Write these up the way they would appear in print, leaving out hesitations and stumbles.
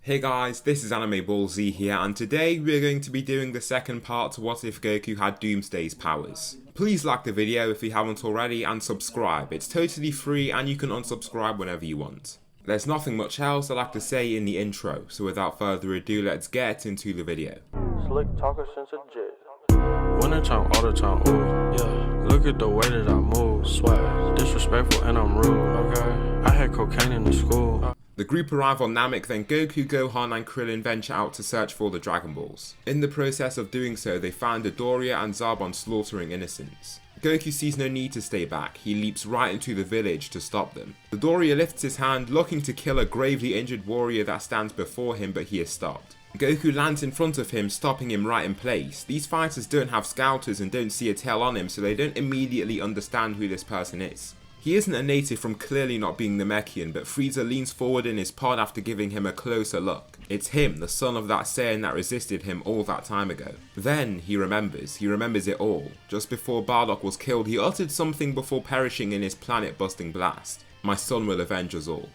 Hey guys, this is Anime Ball Z here, and today we're going to be doing the second part to What If Goku Had Doomsday's powers. Please like the video if you haven't already and subscribe. It's totally free and you can unsubscribe whenever you want. There's nothing much else I'd like to say in the intro, so without further ado, let's get into the video. Slick talker since a jit. Winter time, all the time, ooh, yeah. Look at the way that I move, swag. Disrespectful and I'm rude, okay. I had cocaine in the school. The group arrive on Namek, then Goku, Gohan and Krillin venture out to search for the Dragon Balls. In the process of doing so, they find Dodoria and Zarbon slaughtering innocents. Goku sees no need to stay back, he leaps right into the village to stop them. Dodoria lifts his hand, looking to kill a gravely injured warrior that stands before him, but he is stopped. Goku lands in front of him, stopping him right in place. These fighters don't have scouters and don't see a tail on him, so they don't immediately understand who this person is. He isn't a native from clearly not being Namekian, but Frieza leans forward in his pod after giving him a closer look. It's him, the son of that Saiyan that resisted him all that time ago. Then he remembers it all. Just before Bardock was killed, he uttered something before perishing in his planet-busting blast. My son will avenge us all.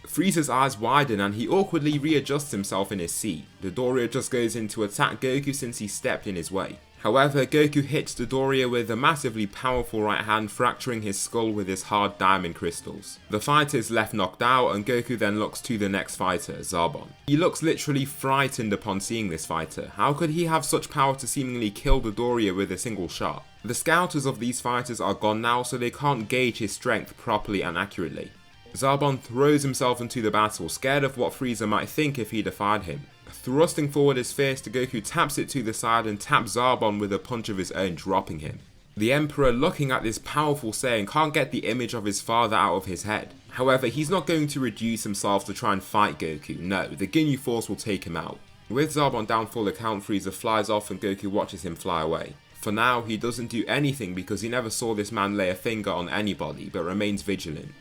Frieza's eyes widen and he awkwardly readjusts himself in his seat. Dodoria just goes in to attack Goku since he stepped in his way. However, Goku hits Dodoria with a massively powerful right hand, fracturing his skull with his hard diamond crystals. The fighter is left knocked out and Goku then looks to the next fighter, Zarbon. He looks literally frightened upon seeing this fighter. How could he have such power to seemingly kill Dodoria with a single shot? The scouters of these fighters are gone now, so they can't gauge his strength properly and accurately. Zarbon throws himself into the battle, scared of what Frieza might think if he defied him. Thrusting forward his fist, Goku taps it to the side and taps Zarbon with a punch of his own, dropping him. The Emperor, looking at this powerful Saiyan, can't get the image of his father out of his head. However, he's not going to reduce himself to try and fight Goku. No, the Ginyu Force will take him out. With Zarbon down full account, Frieza flies off and Goku watches him fly away. For now, he doesn't do anything because he never saw this man lay a finger on anybody, but remains vigilant.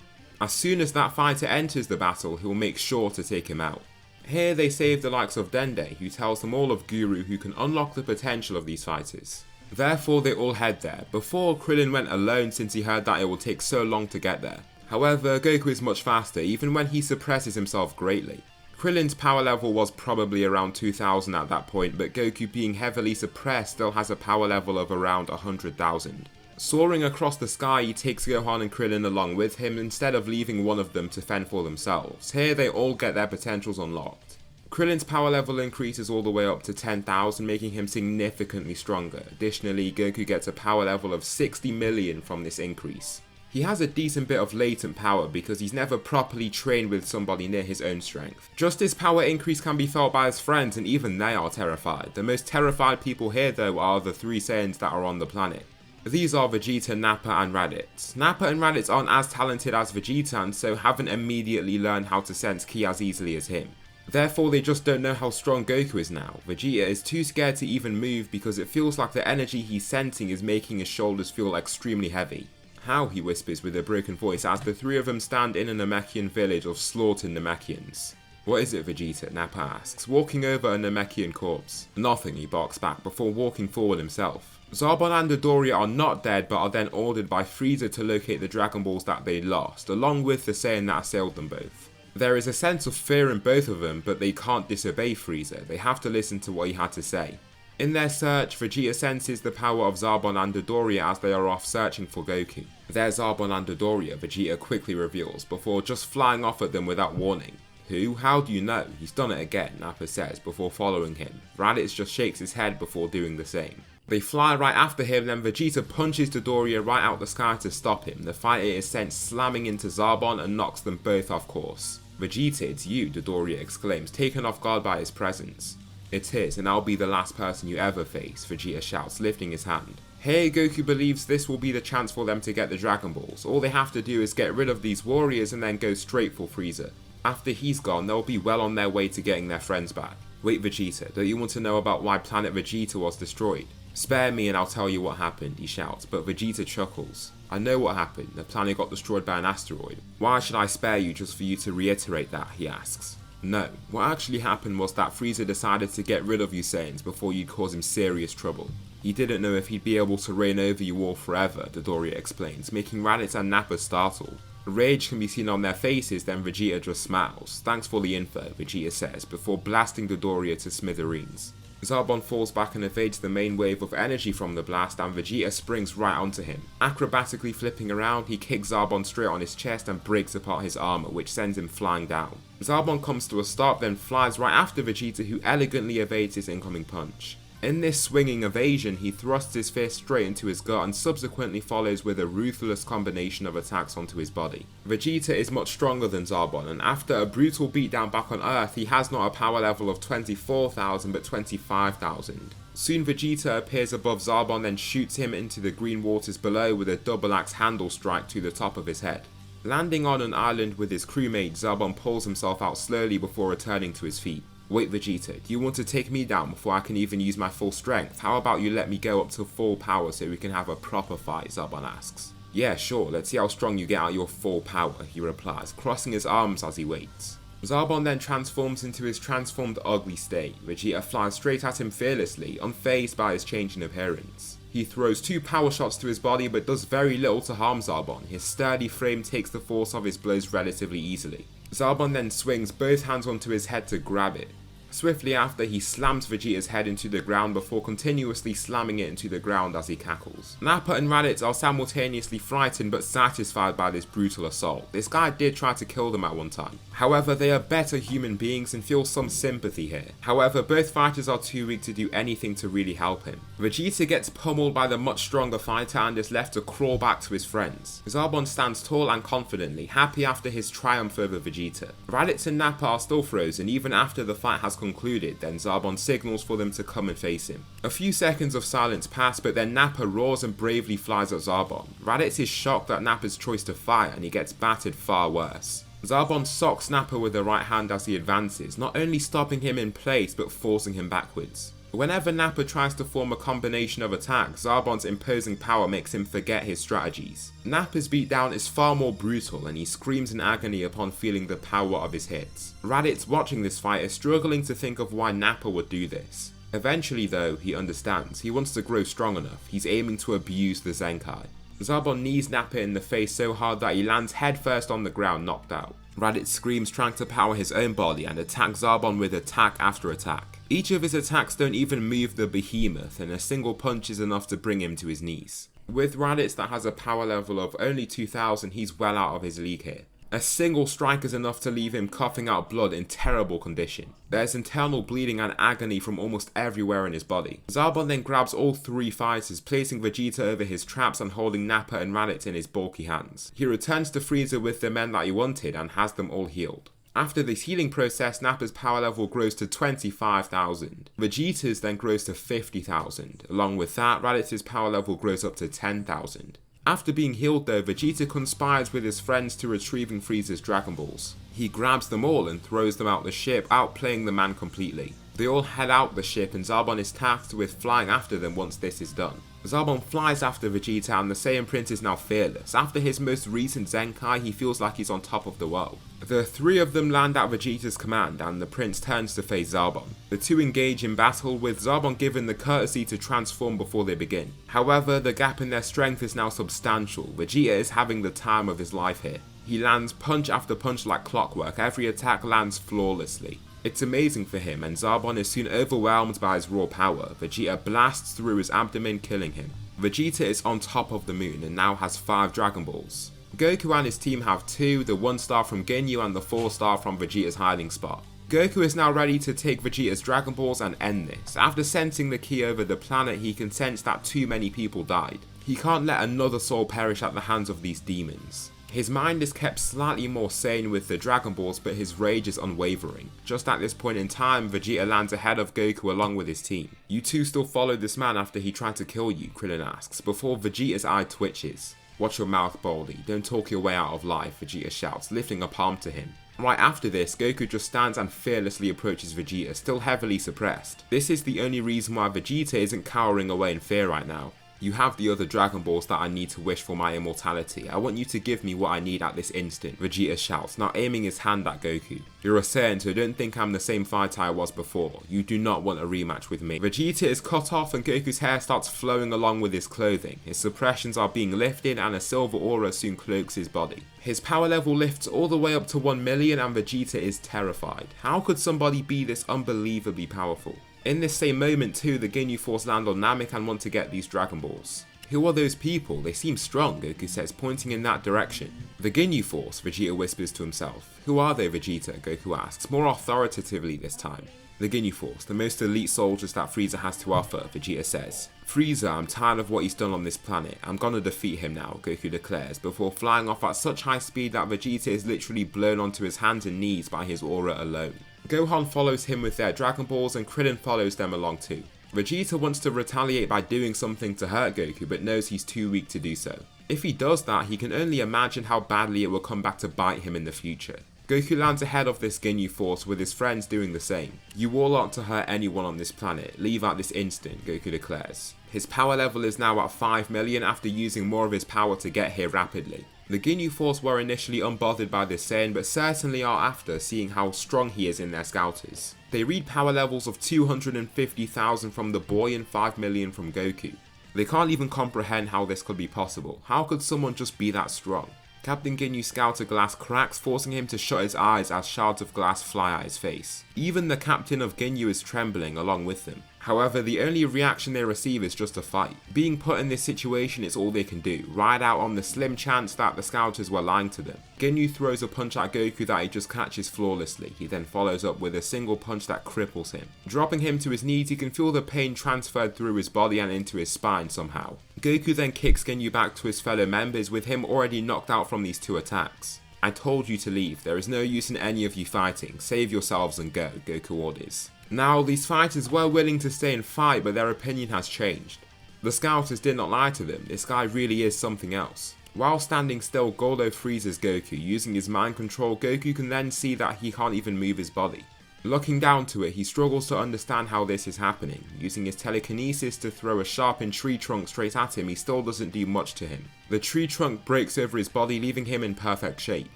As soon as that fighter enters the battle, he'll make sure to take him out. Here they save the likes of Dende, who tells them all of Guru, who can unlock the potential of these fighters. Therefore they all head there. Before, Krillin went alone since he heard that it will take so long to get there. However, Goku is much faster, even when he suppresses himself greatly. Krillin's power level was probably around 2000 at that point, but Goku, being heavily suppressed, still has a power level of around 100,000. Soaring across the sky, he takes Gohan and Krillin along with him instead of leaving one of them to fend for themselves. Here they all get their potentials unlocked. Krillin's power level increases all the way up to 10,000, making him significantly stronger. Additionally, Goku gets a power level of 60 million from this increase. He has a decent bit of latent power because he's never properly trained with somebody near his own strength. Just his power increase can be felt by his friends and even they are terrified. The most terrified people here though are the three Saiyans that are on the planet. These are Vegeta, Nappa and Raditz. Nappa and Raditz aren't as talented as Vegeta and so haven't immediately learned how to sense ki as easily as him. Therefore they just don't know how strong Goku is now. Vegeta is too scared to even move because it feels like the energy he's sensing is making his shoulders feel extremely heavy. How, he whispers with a broken voice as the three of them stand in a Namekian village of slaughtered Namekians. What is it, Vegeta? Nappa asks, walking over a Namekian corpse. Nothing, he barks back before walking forward himself. Zarbon and Dodoria are not dead but are then ordered by Frieza to locate the Dragon Balls that they lost, along with the Saiyan that assailed them both. There is a sense of fear in both of them, but they can't disobey Frieza, they have to listen to what he had to say. In their search, Vegeta senses the power of Zarbon and Dodoria as they are off searching for Goku. There's Zarbon and Dodoria, Vegeta quickly reveals, before just flying off at them without warning. Who? How do you know? He's done it again, Nappa says, before following him. Raditz just shakes his head before doing the same. They fly right after him, then Vegeta punches Dodoria right out the sky to stop him. The fighter is sent slamming into Zarbon and knocks them both off course. Vegeta, it's you, Dodoria exclaims, taken off guard by his presence. It is, and I'll be the last person you ever face, Vegeta shouts, lifting his hand. Here, Goku believes this will be the chance for them to get the Dragon Balls. All they have to do is get rid of these warriors and then go straight for Frieza. After he's gone, they'll be well on their way to getting their friends back. Wait, Vegeta, don't you want to know about why planet Vegeta was destroyed? Spare me and I'll tell you what happened, he shouts, but Vegeta chuckles. I know what happened, the planet got destroyed by an asteroid. Why should I spare you just for you to reiterate that, he asks. No, what actually happened was that Frieza decided to get rid of you Saiyans before you'd cause him serious trouble. He didn't know if he'd be able to reign over you all forever, Dodoria explains, making Raditz and Nappa startled. Rage can be seen on their faces, then Vegeta just smiles. "Thanks for the info," Vegeta says, before blasting Dodoria to smithereens. Zarbon falls back and evades the main wave of energy from the blast, and Vegeta springs right onto him. Acrobatically flipping around, he kicks Zarbon straight on his chest and breaks apart his armor, which sends him flying down. Zarbon comes to a stop, then flies right after Vegeta, who elegantly evades his incoming punch. In this swinging evasion, he thrusts his fist straight into his gut and subsequently follows with a ruthless combination of attacks onto his body. Vegeta is much stronger than Zarbon, and after a brutal beatdown back on Earth, he has not a power level of 24,000 but 25,000. Soon Vegeta appears above Zarbon, then shoots him into the green waters below with a double axe handle strike to the top of his head. Landing on an island with his crewmate, Zarbon pulls himself out slowly before returning to his feet. "Wait, Vegeta, do you want to take me down before I can even use my full strength? How about you let me go up to full power so we can have a proper fight?" Zarbon asks. "Yeah, sure, let's see how strong you get out your full power," he replies, crossing his arms as he waits. Zarbon then transforms into his transformed ugly state. Vegeta flies straight at him fearlessly, unfazed by his change in appearance. He throws 2 power shots to his body but does very little to harm Zarbon. His sturdy frame takes the force of his blows relatively easily. Zarbon then swings both hands onto his head to grab it. Swiftly after, he slams Vegeta's head into the ground before continuously slamming it into the ground as he cackles. Nappa and Raditz are simultaneously frightened but satisfied by this brutal assault. This guy did try to kill them at one time. However, they are better human beings and feel some sympathy here. However, both fighters are too weak to do anything to really help him. Vegeta gets pummeled by the much stronger fighter and is left to crawl back to his friends. Zarbon stands tall and confidently, happy after his triumph over Vegeta. Raditz and Nappa are still frozen even after the fight has concluded, then Zarbon signals for them to come and face him. A few seconds of silence pass, but then Nappa roars and bravely flies at Zarbon. Raditz is shocked at Nappa's choice to fight and he gets battered far worse. Zarbon socks Nappa with the right hand as he advances, not only stopping him in place but forcing him backwards. Whenever Nappa tries to form a combination of attacks, Zarbon's imposing power makes him forget his strategies. Nappa's beatdown is far more brutal and he screams in agony upon feeling the power of his hits. Raditz, watching this fight, is struggling to think of why Nappa would do this. Eventually though, he understands. He wants to grow strong enough. He's aiming to abuse the Zenkai. Zarbon knees Nappa in the face so hard that he lands headfirst on the ground, knocked out. Raditz screams, trying to power his own body, and attacks Zarbon with attack after attack. Each of his attacks don't even move the behemoth, and a single punch is enough to bring him to his knees. With Raditz that has a power level of only 2000, he's well out of his league here. A single strike is enough to leave him coughing out blood in terrible condition. There's internal bleeding and agony from almost everywhere in his body. Zarbon then grabs all 3 fighters, placing Vegeta over his traps and holding Nappa and Raditz in his bulky hands. He returns to Frieza with the men that he wanted and has them all healed. After this healing process, Nappa's power level grows to 25,000. Vegeta's then grows to 50,000. Along with that, Raditz's power level grows up to 10,000. After being healed though, Vegeta conspires with his friends to retrieving Frieza's Dragon Balls. He grabs them all and throws them out the ship, outplaying the man completely. They all head out the ship and Zarbon is tasked with flying after them once this is done. Zarbon flies after Vegeta and the Saiyan Prince is now fearless. After his most recent Zenkai, he feels like he's on top of the world. The 3 of them land at Vegeta's command and the Prince turns to face Zarbon. The 2 engage in battle, with Zarbon given the courtesy to transform before they begin. However, the gap in their strength is now substantial. Vegeta is having the time of his life here. He lands punch after punch like clockwork, every attack lands flawlessly. It's amazing for him, and Zarbon is soon overwhelmed by his raw power. Vegeta blasts through his abdomen, killing him. Vegeta is on top of the moon and now has 5 Dragon Balls. Goku and his team have 2, the 1-star from Ginyu and the 4-star from Vegeta's hiding spot. Goku is now ready to take Vegeta's Dragon Balls and end this. After sensing the ki over the planet, he can sense that too many people died. He can't let another soul perish at the hands of these demons. His mind is kept slightly more sane with the Dragon Balls, but his rage is unwavering. Just at this point in time, Vegeta lands ahead of Goku along with his team. "You two still followed this man after he tried to kill you?" Krillin asks, before Vegeta's eye twitches. "Watch your mouth, Baldy. Don't talk your way out of life," Vegeta shouts, lifting a palm to him. Right after this, Goku just stands and fearlessly approaches Vegeta, still heavily suppressed. This is the only reason why Vegeta isn't cowering away in fear right now. You have the other Dragon Balls that I need to wish for my immortality. I want you to give me what I need at this instant, Vegeta shouts, now aiming his hand at Goku. You're a Saiyan, so don't think I'm the same fighter I was before. You do not want a rematch with me. Vegeta is cut off and Goku's hair starts flowing along with his clothing. His suppressions are being lifted and a silver aura soon cloaks his body. His power level lifts all the way up to 1 million and Vegeta is terrified. How could somebody be this unbelievably powerful? In this same moment too, the Ginyu Force land on Namek and want to get these Dragon Balls. Who are those people? They seem strong, Goku says, pointing in that direction. The Ginyu Force, Vegeta whispers to himself. Who are they, Vegeta? Goku asks, more authoritatively this time. The Ginyu Force, the most elite soldiers that Frieza has to offer, Vegeta says. Frieza, I'm tired of what he's done on this planet. I'm gonna defeat him now, Goku declares, before flying off at such high speed that Vegeta is literally blown onto his hands and knees by his aura alone. Gohan follows him with their Dragon Balls and Krillin follows them along too. Vegeta wants to retaliate by doing something to hurt Goku but knows he's too weak to do so. If he does that, he can only imagine how badly it will come back to bite him in the future. Goku lands ahead of this Ginyu Force with his friends doing the same. You all aren't to hurt anyone on this planet, leave at this instant, Goku declares. His power level is now at 5 million after using more of his power to get here rapidly. The Ginyu Force were initially unbothered by this Saiyan but certainly are after seeing how strong he is in their scouters. They read power levels of 250,000 from the boy and 5 million from Goku. They can't even comprehend how this could be possible. How could someone just be that strong? Captain Ginyu's scouter glass cracks, forcing him to shut his eyes as shards of glass fly at his face. Even the captain of Ginyu is trembling along with them. However, the only reaction they receive is just a fight. Being put in this situation is all they can do, ride out on the slim chance that the scouters were lying to them. Ginyu throws a punch at Goku that he just catches flawlessly. He then follows up with a single punch that cripples him. Dropping him to his knees, he can feel the pain transferred through his body and into his spine somehow. Goku then kicks Ginyu back to his fellow members with him already knocked out from these 2 attacks. I told you to leave, there is no use in any of you fighting, save yourselves and go, Goku orders. Now, these fighters were willing to stay and fight, but their opinion has changed. The scouters did not lie to them, this guy really is something else. While standing still, Goro freezes Goku. Using his mind control, Goku can then see that he can't even move his body. Looking down to it, he struggles to understand how this is happening. Using his telekinesis to throw a sharpened tree trunk straight at him, he still doesn't do much to him. The tree trunk breaks over his body, leaving him in perfect shape.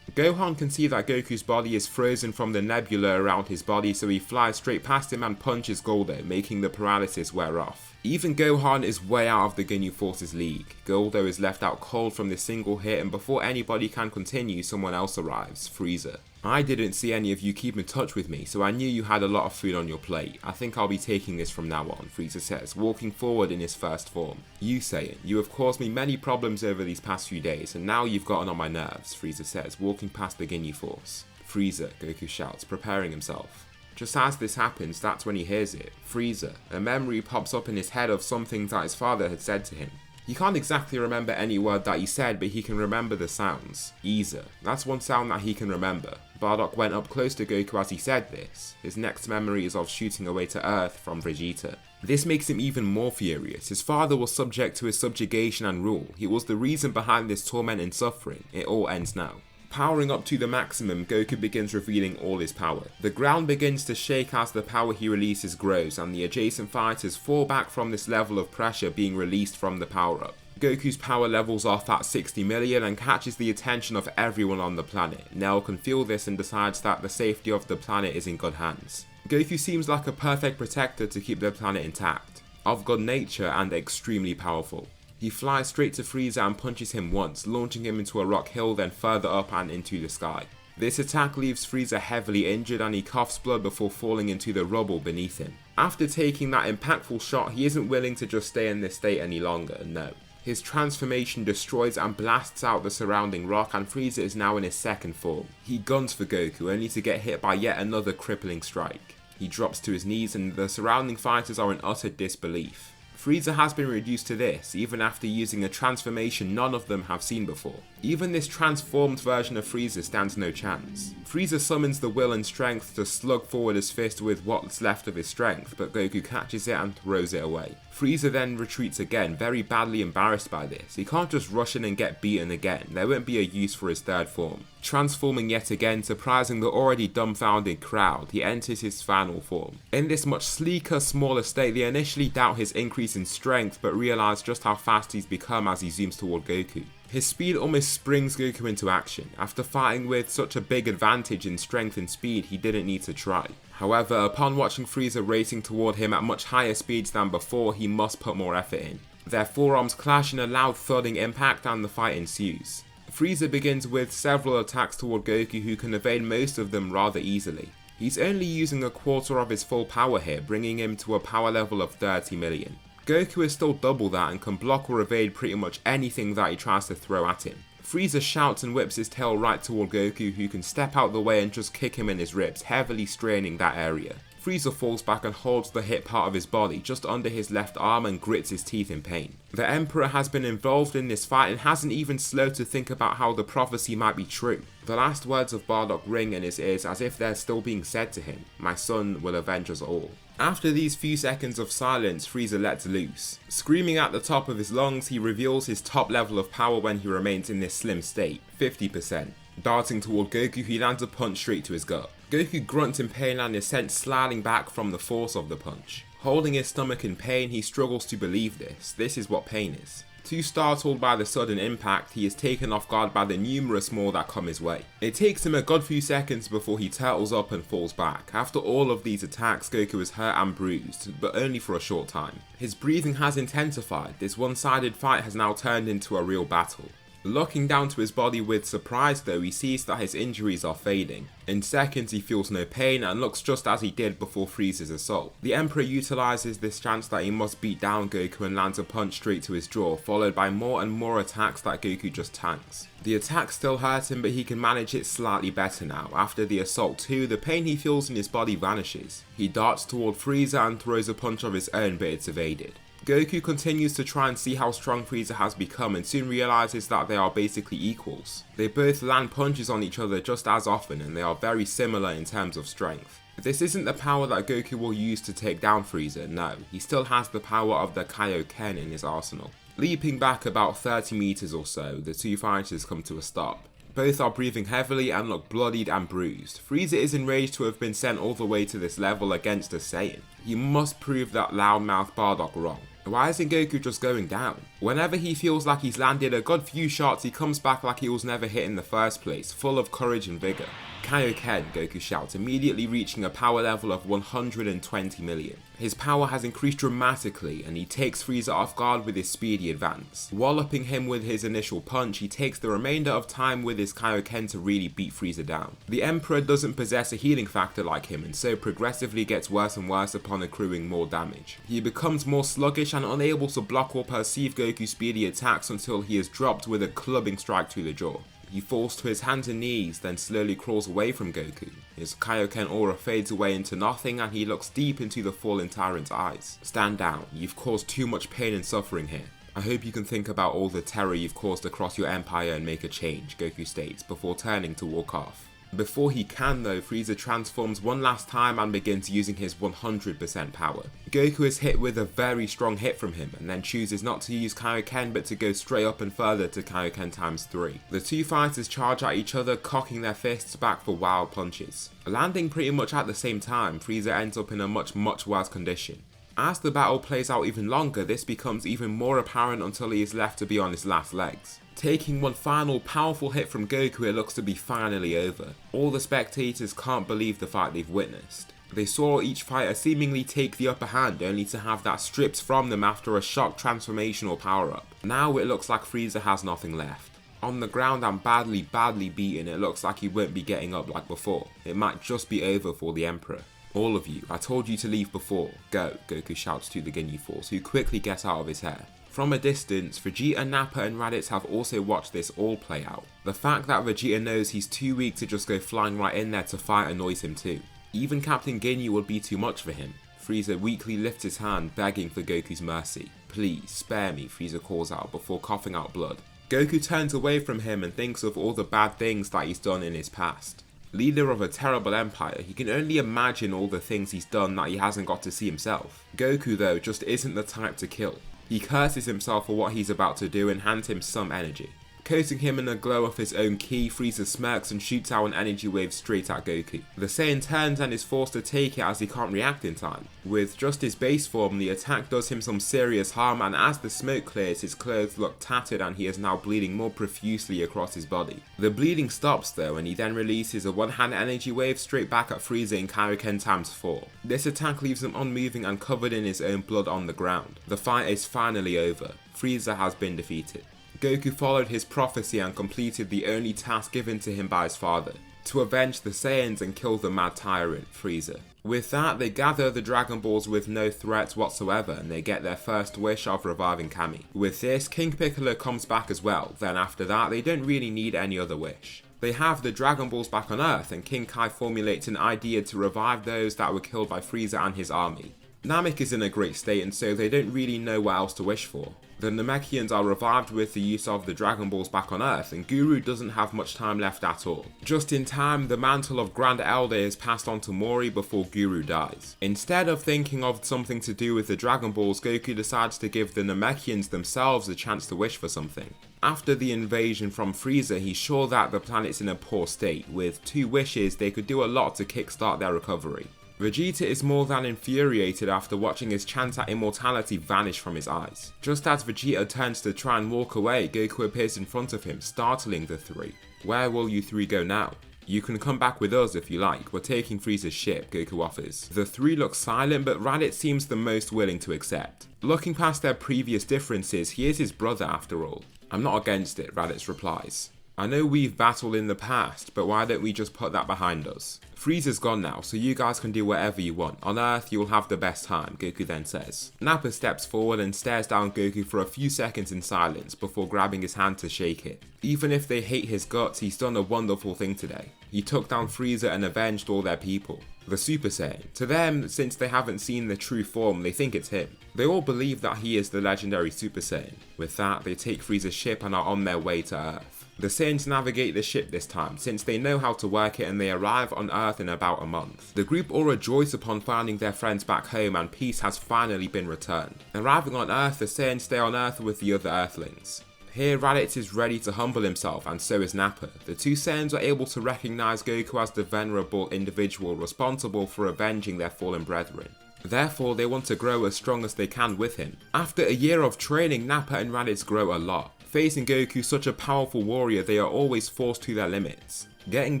Gohan can see that Goku's body is frozen from the nebula around his body, so he flies straight past him and punches Goro, making the paralysis wear off. Even Gohan is way out of the Ginyu Force's league. Goro is left out cold from this single hit, and before anybody can continue, someone else arrives, Frieza. I didn't see any of you keep in touch with me, so I knew you had a lot of food on your plate. I think I'll be taking this from now on, Frieza says, walking forward in his first form. You, Saiyan, you have caused me many problems over these past few days, and now you've gotten on my nerves, Frieza says, walking past the Ginyu Force. Frieza, Goku shouts, preparing himself. Just as this happens, that's when he hears it. Frieza. A memory pops up in his head of something that his father had said to him. He can't exactly remember any word that he said, but he can remember the sounds. Easer. That's one sound that he can remember. Bardock went up close to Goku as he said this. His next memory is of shooting away to Earth from Vegeta. This makes him even more furious. His father was subject to his subjugation and rule. He was the reason behind this torment and suffering. It all ends now. Powering up to the maximum, Goku begins revealing all his power. The ground begins to shake as the power he releases grows, and the adjacent fighters fall back from this level of pressure being released from the power-up. Goku's power levels off at 60 million and catches the attention of everyone on the planet. Nell can feel this and decides that the safety of the planet is in good hands. Goku seems like a perfect protector to keep the planet intact, of good nature and extremely powerful. He flies straight to Frieza and punches him once, launching him into a rock hill, then further up and into the sky. This attack leaves Frieza heavily injured and he coughs blood before falling into the rubble beneath him. After taking that impactful shot, he isn't willing to just stay in this state any longer, no. His transformation destroys and blasts out the surrounding rock, and Frieza is now in his second form. He guns for Goku, only to get hit by yet another crippling strike. He drops to his knees and the surrounding fighters are in utter disbelief. Frieza has been reduced to this, even after using a transformation none of them have seen before. Even this transformed version of Frieza stands no chance. Frieza summons the will and strength to slug forward his fist with what's left of his strength, but Goku catches it and throws it away. Frieza then retreats again, very badly embarrassed by this. He can't just rush in and get beaten again, there won't be a use for his third form. Transforming yet again, surprising the already dumbfounded crowd, he enters his final form. In this much sleeker, smaller state, they initially doubt his increase increase in strength, but realises just how fast he's become as he zooms toward Goku. His speed almost springs Goku into action. After fighting with such a big advantage in strength and speed, he didn't need to try. However, upon watching Frieza racing toward him at much higher speeds than before, he must put more effort in. Their forearms clash in a loud thudding impact and the fight ensues. Frieza begins with several attacks toward Goku, who can evade most of them rather easily. He's only using a quarter of his full power here, bringing him to a power level of 30 million. Goku is still double that and can block or evade pretty much anything that he tries to throw at him. Frieza shouts and whips his tail right toward Goku, who can step out the way and just kick him in his ribs, heavily straining that area. Frieza falls back and holds the hit part of his body just under his left arm and grits his teeth in pain. The Emperor has been involved in this fight and hasn't even slowed to think about how the prophecy might be true. The last words of Bardock ring in his ears as if they're still being said to him: "My son will avenge us all." After these few seconds of silence, Frieza lets loose. Screaming at the top of his lungs, he reveals his top level of power when he remains in this slim state, 50%. Darting toward Goku, he lands a punch straight to his gut. Goku grunts in pain and is sent sliding back from the force of the punch. Holding his stomach in pain, he struggles to believe this. This is what pain is. Too startled by the sudden impact, he is taken off guard by the numerous more that come his way. It takes him a good few seconds before he turtles up and falls back. After all of these attacks, Goku is hurt and bruised, but only for a short time. His breathing has intensified. This one-sided fight has now turned into a real battle. Looking down to his body with surprise though, he sees that his injuries are fading. In seconds he feels no pain and looks just as he did before Frieza's assault. The Emperor utilises this chance that he must beat down Goku and lands a punch straight to his jaw, followed by more and more attacks that Goku just tanks. The attacks still hurt him, but he can manage it slightly better now. After the assault too, the pain he feels in his body vanishes. He darts toward Frieza and throws a punch of his own, but it's evaded. Goku continues to try and see how strong Frieza has become and soon realises that they are basically equals. They both land punches on each other just as often and they are very similar in terms of strength. This isn't the power that Goku will use to take down Frieza, no, he still has the power of the Kaioken in his arsenal. Leaping back about 30 meters or so, the two fighters come to a stop. Both are breathing heavily and look bloodied and bruised. Frieza is enraged to have been sent all the way to this level against a Saiyan. He must prove that loudmouth Bardock wrong. Why isn't Goku just going down? Whenever he feels like he's landed a good few shots, he comes back like he was never hit in the first place, full of courage and vigour. Kaioken, Goku shouts, immediately reaching a power level of 120 million. His power has increased dramatically and he takes Frieza off guard with his speedy advance. Walloping him with his initial punch, he takes the remainder of time with his Kaioken to really beat Frieza down. The Emperor doesn't possess a healing factor like him and so progressively gets worse and worse upon accruing more damage. He becomes more sluggish and unable to block or perceive Goku's speedy attacks until he is dropped with a clubbing strike to the jaw. He falls to his hands and knees, then slowly crawls away from Goku. His Kaioken aura fades away into nothing and he looks deep into the fallen tyrant's eyes. Stand down, you've caused too much pain and suffering here. I hope you can think about all the terror you've caused across your empire and make a change, Goku states, before turning to walk off. Before he can though, Frieza transforms one last time and begins using his 100% power. Goku is hit with a very strong hit from him and then chooses not to use Kaioken but to go straight up and further to Kaioken times 3. The two fighters charge at each other, cocking their fists back for wild punches. Landing pretty much at the same time, Frieza ends up in a much worse condition. As the battle plays out even longer, this becomes even more apparent until he is left to be on his last legs. Taking one final powerful hit from Goku, it looks to be finally over. All the spectators can't believe the fight they've witnessed. They saw each fighter seemingly take the upper hand only to have that stripped from them after a shock transformation or power up. Now it looks like Frieza has nothing left. On the ground and badly beaten, it looks like he won't be getting up like before. It might just be over for the Emperor. All of you, I told you to leave before. Go, Goku shouts to the Ginyu Force, who quickly get out of his hair. From a distance, Vegeta, Nappa and Raditz have also watched this all play out. The fact that Vegeta knows he's too weak to just go flying right in there to fight annoys him too. Even Captain Ginyu would be too much for him. Frieza weakly lifts his hand, begging for Goku's mercy. Please, spare me, Frieza calls out before coughing out blood. Goku turns away from him and thinks of all the bad things that he's done in his past. Leader of a terrible empire, he can only imagine all the things he's done that he hasn't got to see himself. Goku though just isn't the type to kill. He curses himself for what he's about to do and hands him some energy. Coating him in a glow of his own ki, Frieza smirks and shoots out an energy wave straight at Goku. The Saiyan turns and is forced to take it as he can't react in time. With just his base form, the attack does him some serious harm, and as the smoke clears, his clothes look tattered and he is now bleeding more profusely across his body. The bleeding stops though, and he then releases a one-hand energy wave straight back at Frieza in Kaioken ×4. This attack leaves him unmoving and covered in his own blood on the ground. The fight is finally over. Frieza has been defeated. Goku followed his prophecy and completed the only task given to him by his father, to avenge the Saiyans and kill the mad tyrant, Frieza. With that, they gather the Dragon Balls with no threats whatsoever, and they get their first wish of reviving Kami. With this, King Piccolo comes back as well, then after that they don't really need any other wish. They have the Dragon Balls back on Earth, and King Kai formulates an idea to revive those that were killed by Frieza and his army. Namek is in a great state, and so they don't really know what else to wish for. The Namekians are revived with the use of the Dragon Balls back on Earth, and Guru doesn't have much time left at all. Just in time, the mantle of Grand Elder is passed on to Mori before Guru dies. Instead of thinking of something to do with the Dragon Balls, Goku decides to give the Namekians themselves a chance to wish for something. After the invasion from Frieza, he's sure that the planet's in a poor state. With 2 wishes, they could do a lot to kickstart their recovery. Vegeta is more than infuriated after watching his chance at immortality vanish from his eyes. Just as Vegeta turns to try and walk away, Goku appears in front of him, startling the 3. Where will you 3 go now? You can come back with us if you like, we're taking Frieza's ship, Goku offers. The 3 look silent, but Raditz seems the most willing to accept. Looking past their previous differences, he is his brother after all. I'm not against it, Raditz replies. I know we've battled in the past, but why don't we just put that behind us? Frieza's gone now, so you guys can do whatever you want. On Earth, you'll have the best time, Goku then says. Nappa steps forward and stares down Goku for a few seconds in silence before grabbing his hand to shake it. Even if they hate his guts, he's done a wonderful thing today. He took down Frieza and avenged all their people. The Super Saiyan. To them, since they haven't seen the true form, they think it's him. They all believe that he is the legendary Super Saiyan. With that, they take Frieza's ship and are on their way to Earth. The Saiyans navigate the ship this time, since they know how to work it, and they arrive on Earth in about a month. The group all rejoice upon finding their friends back home, and peace has finally been returned. Arriving on Earth, the Saiyans stay on Earth with the other Earthlings. Here, Raditz is ready to humble himself, and so is Nappa. The 2 Saiyans are able to recognize Goku as the venerable individual responsible for avenging their fallen brethren. Therefore, they want to grow as strong as they can with him. After a year of training, Nappa and Raditz grow a lot. Facing Goku, such a powerful warrior, they are always forced to their limits. Getting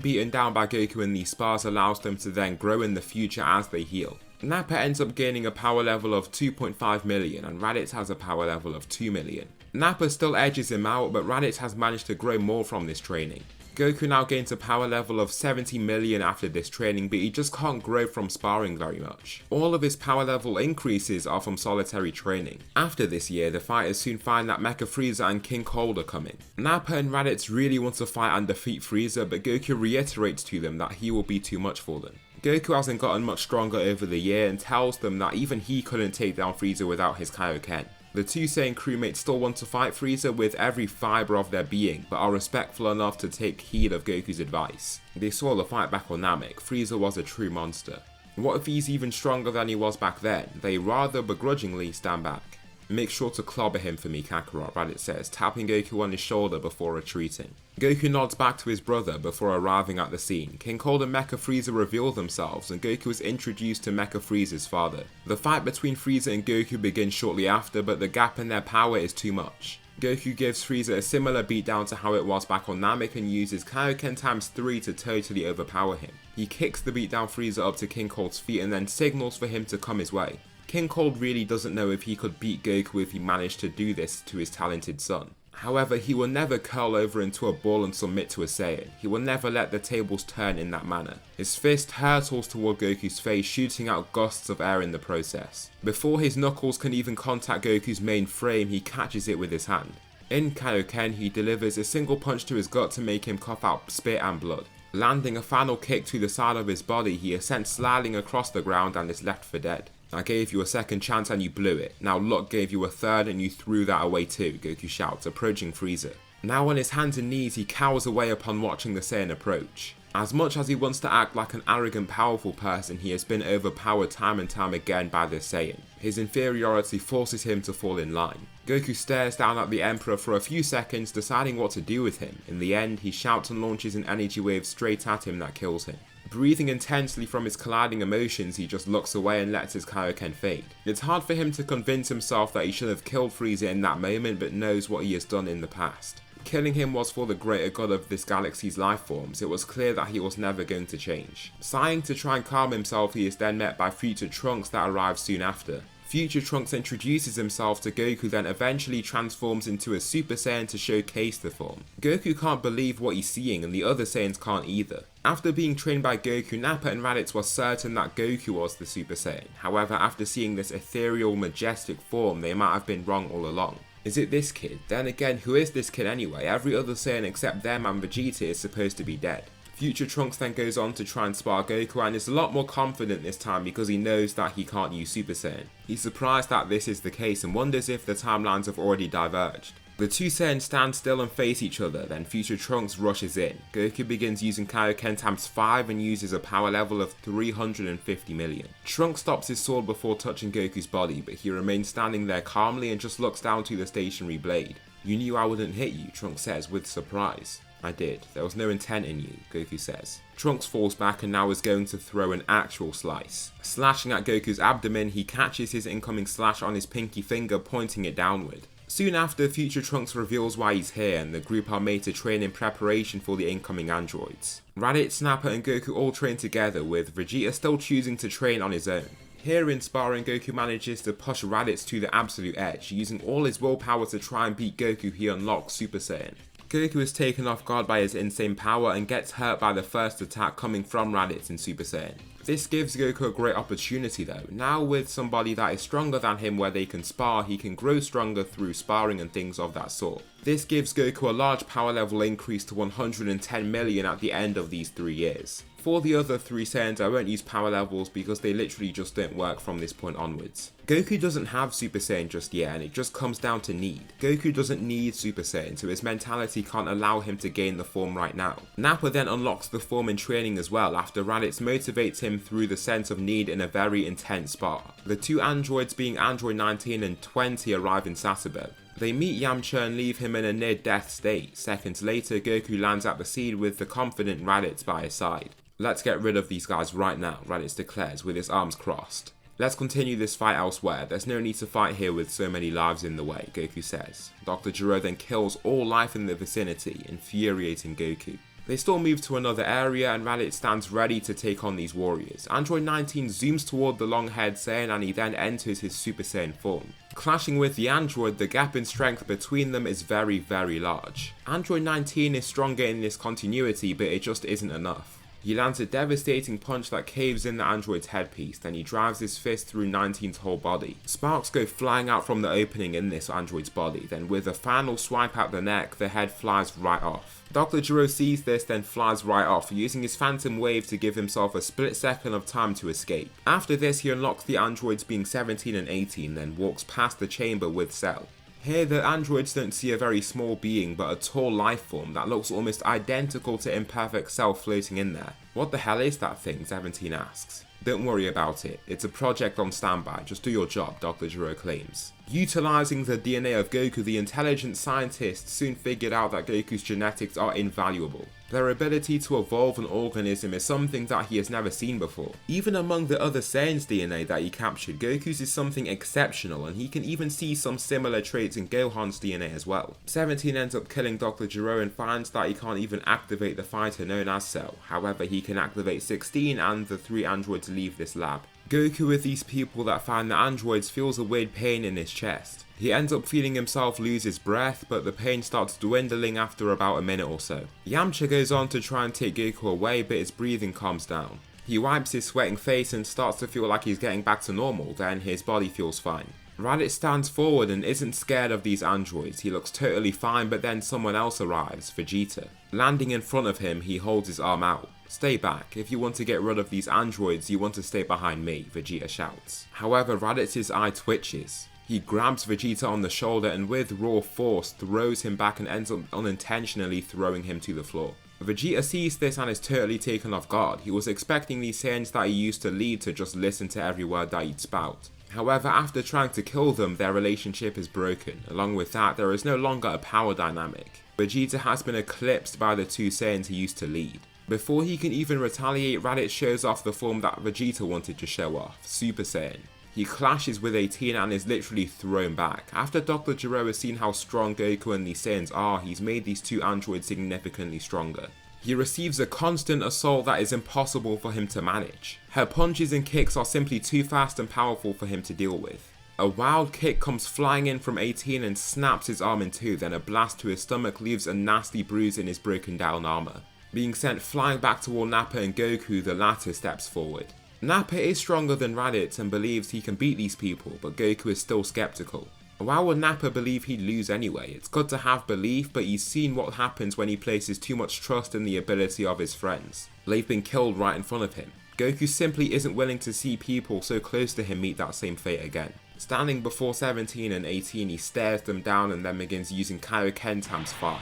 beaten down by Goku in these spars allows them to then grow in the future as they heal. Nappa ends up gaining a power level of 2.5 million and Raditz has a power level of 2 million. Nappa still edges him out, but Raditz has managed to grow more from this training. Goku now gains a power level of 70 million after this training, but he just can't grow from sparring very much. All of his power level increases are from solitary training. After this year, the fighters soon find that Mecha Frieza and King Cold are coming. Nappa and Raditz really want to fight and defeat Frieza, but Goku reiterates to them that he will be too much for them. Goku hasn't gotten much stronger over the year and tells them that even he couldn't take down Frieza without his Kaioken. The 2 Saiyan crewmates still want to fight Frieza with every fibre of their being, but are respectful enough to take heed of Goku's advice. They saw the fight back on Namek. Frieza was a true monster. What if he's even stronger than he was back then? They rather begrudgingly stand back. Make sure to clobber him for me, Kakarot, Raditz says, tapping Goku on his shoulder before retreating. Goku nods back to his brother before arriving at the scene. King Cold and Mecha Frieza reveal themselves, and Goku is introduced to Mecha Frieza's father. The fight between Frieza and Goku begins shortly after, but the gap in their power is too much. Goku gives Frieza a similar beatdown to how it was back on Namek and uses Kaioken ×3 to totally overpower him. He kicks the beatdown Frieza up to King Cold's feet and then signals for him to come his way. King Cold really doesn't know if he could beat Goku if he managed to do this to his talented son. However, he will never curl over into a ball and submit to a Saiyan. He will never let the tables turn in that manner. His fist hurtles toward Goku's face, shooting out gusts of air in the process. Before his knuckles can even contact Goku's main frame, he catches it with his hand. In Kaioken, he delivers a single punch to his gut to make him cough out spit and blood. Landing a final kick to the side of his body, he is sent sliding across the ground and is left for dead. I gave you a second chance and you blew it. Now luck gave you a third and you threw that away too, Goku shouts, approaching Frieza. Now on his hands and knees, he cowers away upon watching the Saiyan approach. As much as he wants to act like an arrogant, powerful person, he has been overpowered time and time again by the Saiyan. His inferiority forces him to fall in line. Goku stares down at the Emperor for a few seconds, deciding what to do with him. In the end, he shouts and launches an energy wave straight at him that kills him. Breathing intensely from his colliding emotions, he just looks away and lets his Kaioken fade. It's hard for him to convince himself that he should have killed Frieza in that moment, but knows what he has done in the past. Killing him was for the greater good of this galaxy's life forms. It was clear that he was never going to change. Sighing to try and calm himself, he is then met by future Trunks that arrives soon after. Future Trunks introduces himself to Goku, then eventually transforms into a Super Saiyan to showcase the form. Goku can't believe what he's seeing and the other Saiyans can't either. After being trained by Goku, Nappa and Raditz were certain that Goku was the Super Saiyan. However, after seeing this ethereal, majestic form, they might have been wrong all along. Is it this kid? Then again, who is this kid anyway? Every other Saiyan except them and Vegeta is supposed to be dead. Future Trunks then goes on to try and spar Goku and is a lot more confident this time because he knows that he can't use Super Saiyan. He's surprised that this is the case and wonders if the timelines have already diverged. The two Saiyans stand still and face each other, then Future Trunks rushes in. Goku begins using Kaioken times 5 and uses a power level of 350 million. Trunks stops his sword before touching Goku's body, but he remains standing there calmly and just looks down to the stationary blade. "You knew I wouldn't hit you," Trunks says with surprise. "I did. There was no intent in you," Goku says. Trunks falls back and now is going to throw an actual slice. Slashing at Goku's abdomen, he catches his incoming slash on his pinky finger, pointing it downward. Soon after, Future Trunks reveals why he's here and the group are made to train in preparation for the incoming androids. Raditz, Nappa and Goku all train together, with Vegeta still choosing to train on his own. Here in Sparring, Goku manages to push Raditz to the absolute edge. Using all his willpower to try and beat Goku, he unlocks Super Saiyan. Goku is taken off guard by his insane power and gets hurt by the first attack coming from Raditz in Super Saiyan. This gives Goku a great opportunity though. Now with somebody that is stronger than him where they can spar, he can grow stronger through sparring and things of that sort. This gives Goku a large power level increase to 110 million at the end of these 3 years. For the other 3 Saiyans, I won't use power levels because they literally just don't work from this point onwards. Goku doesn't have Super Saiyan just yet and it just comes down to need. Goku doesn't need Super Saiyan, so his mentality can't allow him to gain the form right now. Nappa then unlocks the form in training as well after Raditz motivates him through the sense of need in a very intense spar. The 2 androids being Android 19 and 20 arrive in Sasebo. They meet Yamcha and leave him in a near-death state. Seconds later, Goku lands at the seed with the confident Raditz by his side. "Let's get rid of these guys right now," Raditz declares with his arms crossed. "Let's continue this fight elsewhere. There's no need to fight here with so many lives in the way," Goku says. Dr. Gero then kills all life in the vicinity, infuriating Goku. They still move to another area and Raditz stands ready to take on these warriors. Android 19 zooms toward the long-haired Saiyan and he then enters his Super Saiyan form. Clashing with the android, the gap in strength between them is very, very large. Android 19 is stronger in this continuity, but it just isn't enough. He lands a devastating punch that caves in the android's headpiece, then he drives his fist through 19's whole body. Sparks go flying out from the opening in this android's body, then with a final swipe at the neck, the head flies right off. Dr. Gero sees this, then flies right off, using his phantom wave to give himself a split second of time to escape. After this, he unlocks the androids being 17 and 18, then walks past the chamber with Cell. Here, the androids don't see a very small being, but a tall life form that looks almost identical to Imperfect Cell floating in there. "What the hell is that thing?" 17 asks. "Don't worry about it. It's a project on standby. Just do your job," Dr. Gero claims. Utilizing the DNA of Goku, the intelligent scientists soon figured out that Goku's genetics are invaluable. Their ability to evolve an organism is something that he has never seen before. Even among the other Saiyan's DNA that he captured, Goku's is something exceptional, and he can even see some similar traits in Gohan's DNA as well. 17 ends up killing Dr. Gero and finds that he can't even activate the fighter known as Cell. However, he can activate 16 and the 3 androids leave this lab. Goku, with these people that find the androids, feels a weird pain in his chest. He ends up feeling himself lose his breath, but the pain starts dwindling after about a minute or so. Yamcha goes on to try and take Goku away, but his breathing calms down. He wipes his sweating face and starts to feel like he's getting back to normal, then his body feels fine. Raditz stands forward and isn't scared of these androids. He looks totally fine, but then someone else arrives, Vegeta. Landing in front of him, he holds his arm out. "Stay back. If you want to get rid of these androids, you want to stay behind me," Vegeta shouts. However, Raditz's eye twitches. He grabs Vegeta on the shoulder and with raw force throws him back and ends up unintentionally throwing him to the floor. Vegeta sees this and is totally taken off guard. He was expecting these Saiyans that he used to lead to just listen to every word that he'd spout. However, after trying to kill them, their relationship is broken. Along with that, there is no longer a power dynamic. Vegeta has been eclipsed by the two Saiyans he used to lead. Before he can even retaliate, Raditz shows off the form that Vegeta wanted to show off, Super Saiyan. He clashes with 18 and is literally thrown back. After Dr. Gero has seen how strong Goku and these Saiyans are, he's made these two androids significantly stronger. He receives a constant assault that is impossible for him to manage. Her punches and kicks are simply too fast and powerful for him to deal with. A wild kick comes flying in from 18 and snaps his arm in two, then a blast to his stomach leaves a nasty bruise in his broken down armor. Being sent flying back toward Nappa and Goku, the latter steps forward. Nappa is stronger than Raditz and believes he can beat these people, but Goku is still skeptical. Why would Nappa believe he'd lose anyway? It's good to have belief, but he's seen what happens when he places too much trust in the ability of his friends. They've been killed right in front of him. Goku simply isn't willing to see people so close to him meet that same fate again. Standing before 17 and 18, he stares them down and then begins using Kaioken times 5.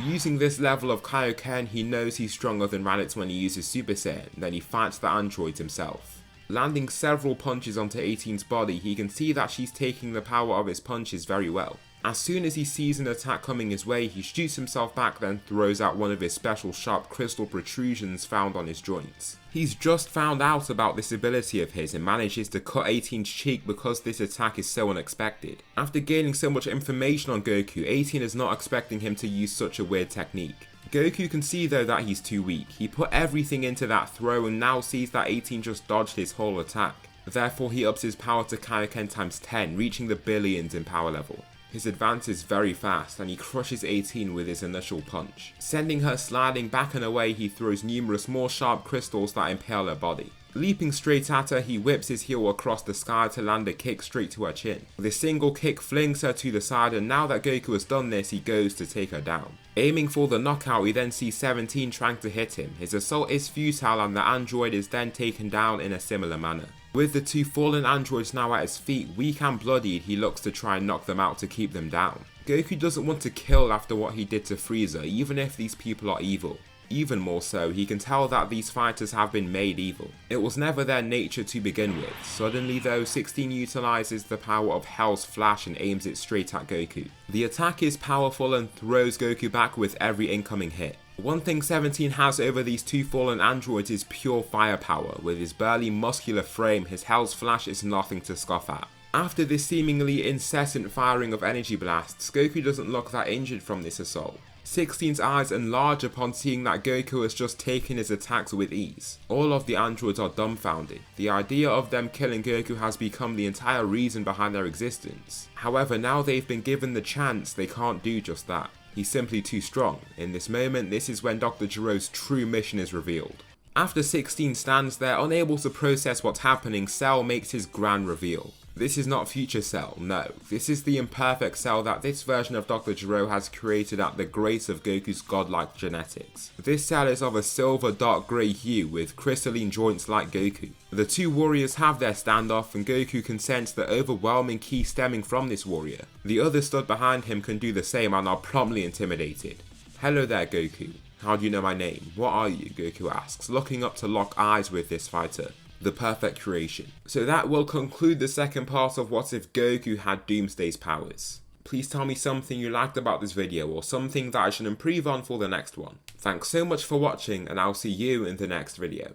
Using this level of Kaioken, he knows he's stronger than Raditz when he uses Super Saiyan, then he fights the androids himself. Landing several punches onto 18's body, he can see that she's taking the power of his punches very well. As soon as he sees an attack coming his way, he shoots himself back, then throws out one of his special sharp crystal protrusions found on his joints. He's just found out about this ability of his and manages to cut 18's cheek because this attack is so unexpected. After gaining so much information on Goku, 18 is not expecting him to use such a weird technique. Goku can see though that he's too weak. He put everything into that throw and now sees that 18 just dodged his whole attack. Therefore he ups his power to Kaioken times 10, reaching the billions in power level. His advance is very fast and he crushes 18 with his initial punch. Sending her sliding back and away, he throws numerous more sharp crystals that impale her body. Leaping straight at her, he whips his heel across the sky to land a kick straight to her chin. This single kick flings her to the side, and now that Goku has done this, he goes to take her down. Aiming for the knockout, he then sees 17 trying to hit him. His assault is futile and the android is then taken down in a similar manner. With the two fallen androids now at his feet, weak and bloodied, he looks to try and knock them out to keep them down. Goku doesn't want to kill after what he did to Frieza, even if these people are evil. Even more so, he can tell that these fighters have been made evil. It was never their nature to begin with. Suddenly though, 16 utilizes the power of Hell's Flash and aims it straight at Goku. The attack is powerful and throws Goku back with every incoming hit. One thing 17 has over these two fallen androids is pure firepower. With his burly muscular frame, his Hell's Flash is nothing to scoff at. After this seemingly incessant firing of energy blasts, Goku doesn't look that injured from this assault. 16's eyes enlarge upon seeing that Goku has just taken his attacks with ease. All of the androids are dumbfounded. The idea of them killing Goku has become the entire reason behind their existence. However, now they've been given the chance, they can't do just that. He's simply too strong. In this moment, this is when Dr. Gero's true mission is revealed. After 16 stands there unable to process what's happening, Cell makes his grand reveal. This is not future Cell, no. This is the imperfect Cell that this version of Dr. Gero has created at the grace of Goku's godlike genetics. This Cell is of a silver dark grey hue with crystalline joints like Goku. The two warriors have their standoff and Goku can sense the overwhelming ki stemming from this warrior. The others stood behind him can do the same and are promptly intimidated. Hello there Goku. How do you know my name? What are you? Goku asks, looking up to lock eyes with this fighter. The perfect creation. So that will conclude the second part of What If Goku Had Doomsday's powers. Please tell me something you liked about this video or something that I should improve on for the next one. Thanks so much for watching and I'll see you in the next video.